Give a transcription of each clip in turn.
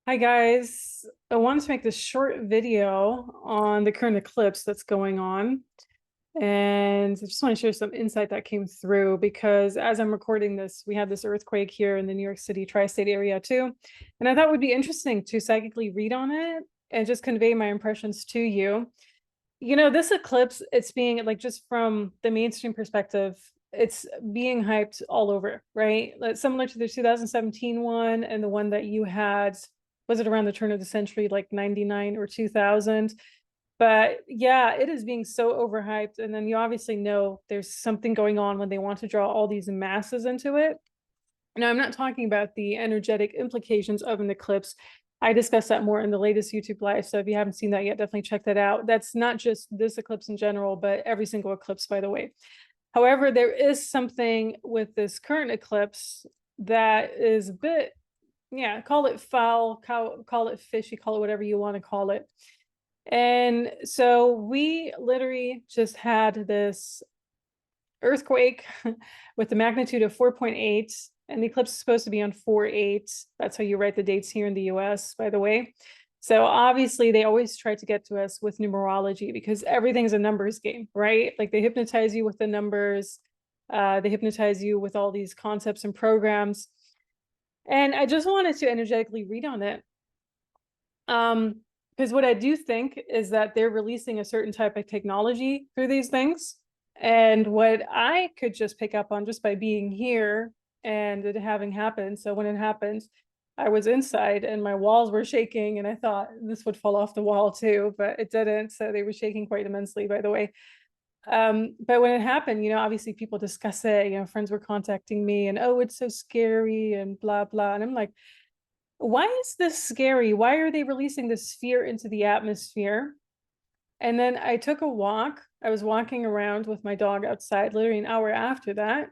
Hi guys, I wanted to make this short video on the current eclipse that's going on. And I just want to share some insight that came through because as I'm recording this, we had this earthquake here in the New York City tri-state area too. And I thought it would be interesting to psychically read on it and just convey my impressions to you. This eclipse, it's being like just from the mainstream perspective, it's being hyped all over, right? Like, similar to the 2017 one and the one that you had, was it around the turn of the century, like 99 or 2000? But yeah, it is being so overhyped. And then you obviously know there's something going on when they want to draw all these masses into it. Now, I'm not talking about the energetic implications of an eclipse. I discussed that more in the latest YouTube live. So if you haven't seen that yet, definitely check that out. That's not just this eclipse in general, but every single eclipse, by the way. However, there is something with this current eclipse that is a bit, yeah, call it foul, call it fishy, call it whatever you want to call it. And so we literally just had this earthquake with the magnitude of 4.8, and the eclipse is supposed to be on 4/8. That's how you write the dates here in the US, by the way. So obviously they always try to get to us with numerology because everything's a numbers game, right? Like they hypnotize you with the numbers, they hypnotize you with all these concepts and programs. And I just wanted to energetically read on it. Because what I do think is that they're releasing a certain type of technology through these things. And what I could just pick up on just by being here and it having happened. So when it happened, I was inside and my walls were shaking, and I thought this would fall off the wall too, but it didn't. So they were shaking quite immensely, by the way. But when it happened, obviously people discuss it, friends were contacting me and, oh, it's so scary and blah, blah. And I'm like, why is this scary? Why are they releasing this fear into the atmosphere? And then I took a walk. I was walking around with my dog outside literally an hour after that,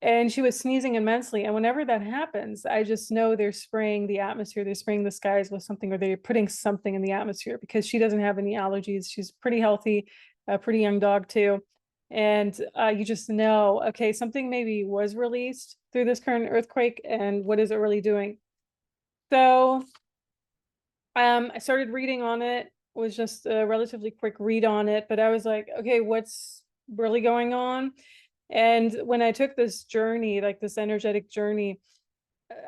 and she was sneezing immensely. And whenever that happens, I just know they're spraying the atmosphere, they're spraying the skies with something, or they're putting something in the atmosphere because she doesn't have any allergies. She's pretty healthy, a pretty young dog too. And you just know, okay, something maybe was released through this current earthquake, and what is it really doing? So I started reading on it. It was just a relatively quick read on it, but I was like, okay, what's really going on? And when I took this journey, like this energetic journey,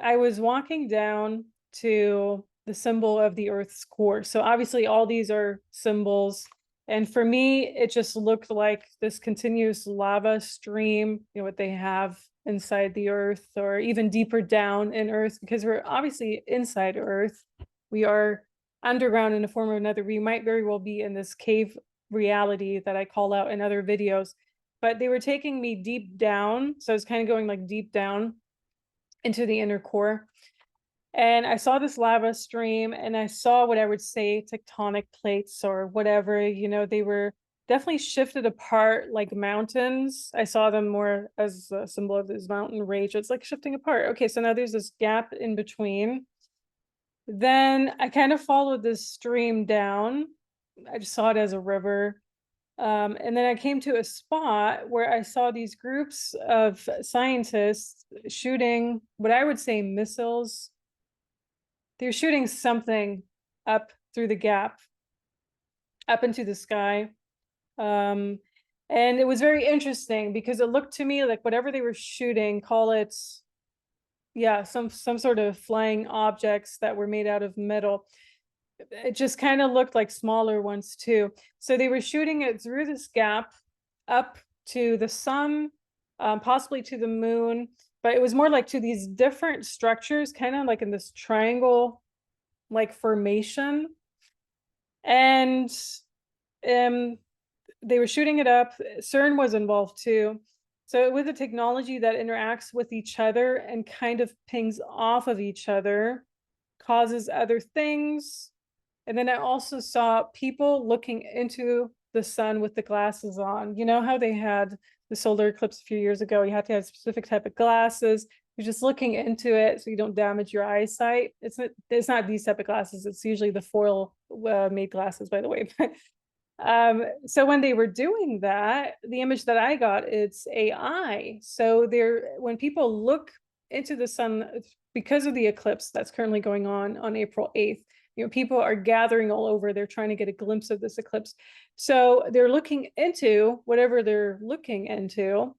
I was walking down to the symbol of the Earth's core. So obviously all these are symbols. And for me, it just looked like this continuous lava stream, what they have inside the Earth, or even deeper down in Earth, because we're obviously inside Earth. We are underground in a form or another. We might very well be in this cave reality that I call out in other videos, but they were taking me deep down. So I was kind of going like deep down into the inner core. And I saw this lava stream, and I saw what I would say tectonic plates or whatever, they were definitely shifted apart like mountains. I saw them more as a symbol of this mountain range. It's like shifting apart. Okay, so now there's this gap in between. Then I kind of followed this stream down. I just saw it as a river. And then I came to a spot where I saw these groups of scientists shooting what I would say missiles. They're shooting something up through the gap, up into the sky. And it was very interesting because it looked to me like whatever they were shooting, call it, yeah, some sort of flying objects that were made out of metal. It just kind of looked like smaller ones too. So they were shooting it through this gap up to the sun, possibly to the moon, but it was more like to these different structures, kind of like in this triangle like formation. And um, they were shooting it up. CERN was involved too. So with a technology that interacts with each other and kind of pings off of each other, causes other things. And then I also saw people looking into the sun with the glasses on. You know how they had the solar eclipse a few years ago? You had to have a specific type of glasses. You're just looking into it so you don't damage your eyesight. It's not these type of glasses. It's usually the foil made glasses, by the way. So when they were doing that, the image that I got, it's AI. So when people look into the sun because of the eclipse that's currently going on April 8th. You know, people are gathering all over. They're trying to get a glimpse of this eclipse. So they're looking into whatever they're looking into.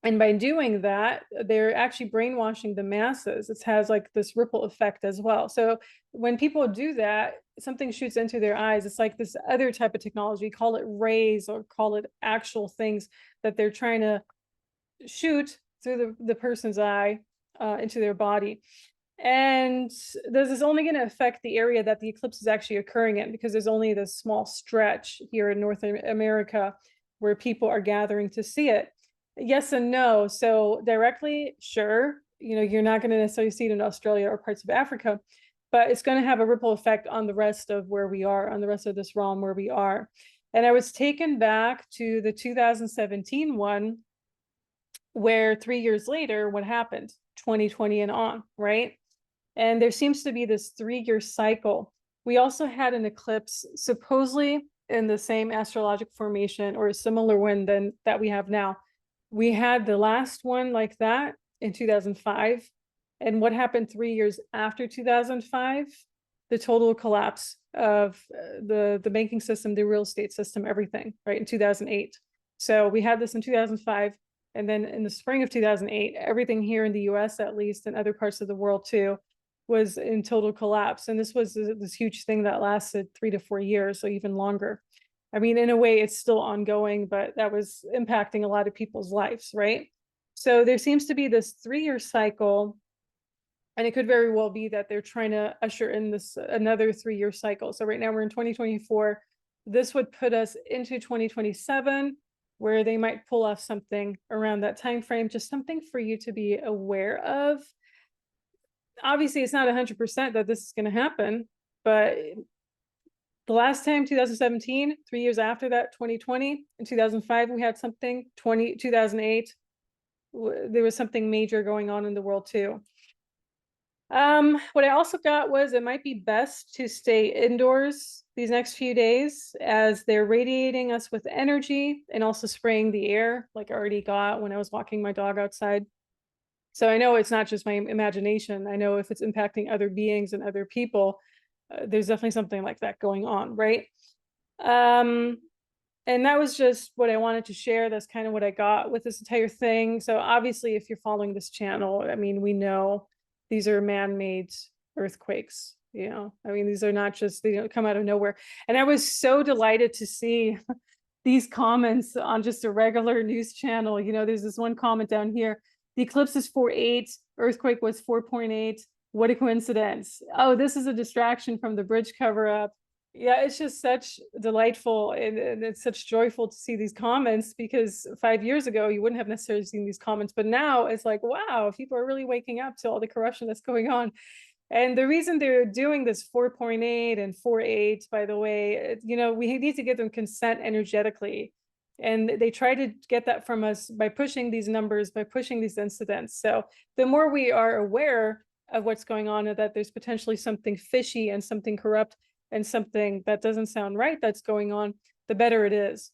And by doing that, they're actually brainwashing the masses. It has like this ripple effect as well. So when people do that, something shoots into their eyes. It's like this other type of technology, call it rays or call it actual things that they're trying to shoot through the person's eye into their body. And this is only going to affect the area that the eclipse is actually occurring in, because there's only this small stretch here in North America where people are gathering to see it. Yes and no. So directly, sure, you know, you're not going to necessarily see it in Australia or parts of Africa, but it's going to have a ripple effect on the rest of where we are, on the rest of this realm where we are. And I was taken back to the 2017 one, where 3 years later, what happened? 2020 and on, right? And there seems to be this 3-year cycle. We also had an eclipse supposedly in the same astrological formation or a similar one than that we have now. We had the last one like that in 2005. And what happened 3 years after 2005? The total collapse of the banking system, the real estate system, everything, right, in 2008. So we had this in 2005. And then in the spring of 2008, everything here in the US, at least, and other parts of the world too, was in total collapse. And this was this huge thing that lasted 3 to 4 years, so even longer. I mean, in a way, it's still ongoing, but that was impacting a lot of people's lives, right? So there seems to be this 3-year cycle, and it could very well be that they're trying to usher in this another 3-year cycle. So right now we're in 2024. This would put us into 2027, where they might pull off something around that time frame, just something for you to be aware of. Obviously, it's not 100% that this is going to happen, but the last time, 2017, 3 years after that, 2020, in 2005, we had something, 2008, there was something major going on in the world too. What I also got was it might be best to stay indoors these next few days, as they're radiating us with energy and also spraying the air, like I already got when I was walking my dog outside. So I know it's not just my imagination. I know if it's impacting other beings and other people, there's definitely something like that going on, right? And that was just what I wanted to share. That's kind of what I got with this entire thing. So obviously, if you're following this channel, I mean, we know these are man-made earthquakes, you know. I mean, these are not just, they don't come out of nowhere. And I was so delighted to see these comments on just a regular news channel. You know, there's this one comment down here: the eclipse is 4.8, earthquake was 4.8. What a coincidence. Oh, this is a distraction from the bridge cover up. Yeah, it's just such delightful, and it's such joyful to see these comments, because 5 years ago you wouldn't have necessarily seen these comments, but now it's like, wow, people are really waking up to all the corruption that's going on. And the reason they're doing this 4.8 and 4.8, by the way, you know, we need to give them consent energetically. And they try to get that from us by pushing these numbers, by pushing these incidents. So the more we are aware of what's going on, and that there's potentially something fishy and something corrupt and something that doesn't sound right that's going on, the better it is.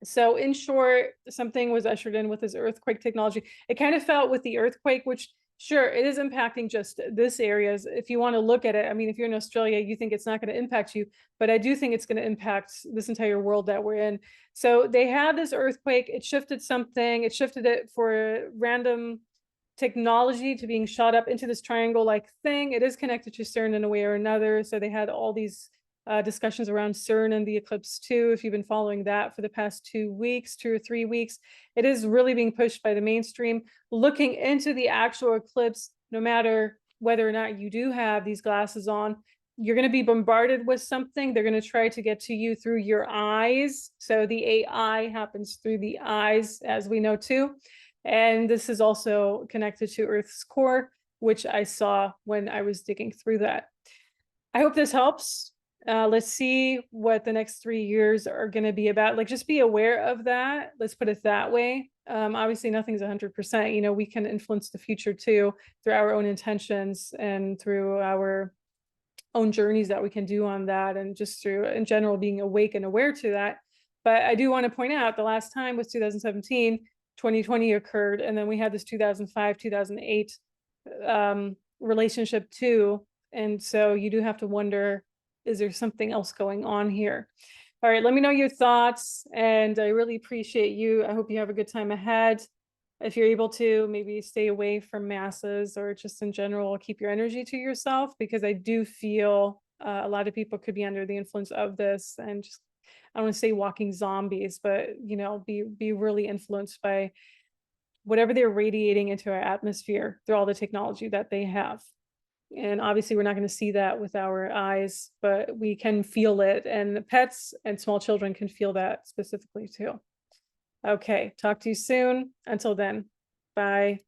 So in short, something was ushered in with this earthquake technology. It kind of felt with the earthquake, which sure, it is impacting just this area. If you want to look at it, I mean, if you're in Australia, you think it's not going to impact you, but I do think it's going to impact this entire world that we're in. So they had this earthquake, it shifted something, it shifted it for random technology to being shot up into this triangle-like thing. It is connected to CERN in a way or another. So they had all these discussions around CERN and the eclipse too. If you've been following that for the past 2 weeks, 2 or 3 weeks, it is really being pushed by the mainstream. Looking into the actual eclipse, no matter whether or not you do have these glasses on, you're going to be bombarded with something. They're going to try to get to you through your eyes. So the AI happens through the eyes, as we know too. And this is also connected to Earth's core, which I saw when I was digging through that. I hope this helps. Let's see what the next 3 years are going to be about. Like, just be aware of that. Let's put it that way. Obviously, nothing's 100%. You know, we can influence the future too through our own intentions and through our own journeys that we can do on that, and just through, in general, being awake and aware to that. But I do want to point out the last time was 2017. 2020 occurred, and then we had this 2005, 2008 relationship too. And so you do have to wonder, is there something else going on here? All right, let me know your thoughts, and I really appreciate you. I hope you have a good time ahead. If you're able to, maybe stay away from masses or just in general, keep your energy to yourself, because I do feel a lot of people could be under the influence of this, and just, I don't want to say walking zombies, but be really influenced by whatever they're radiating into our atmosphere through all the technology that they have. And obviously, we're not going to see that with our eyes, but we can feel it. And pets and small children can feel that specifically too. Okay, talk to you soon. Until then, bye.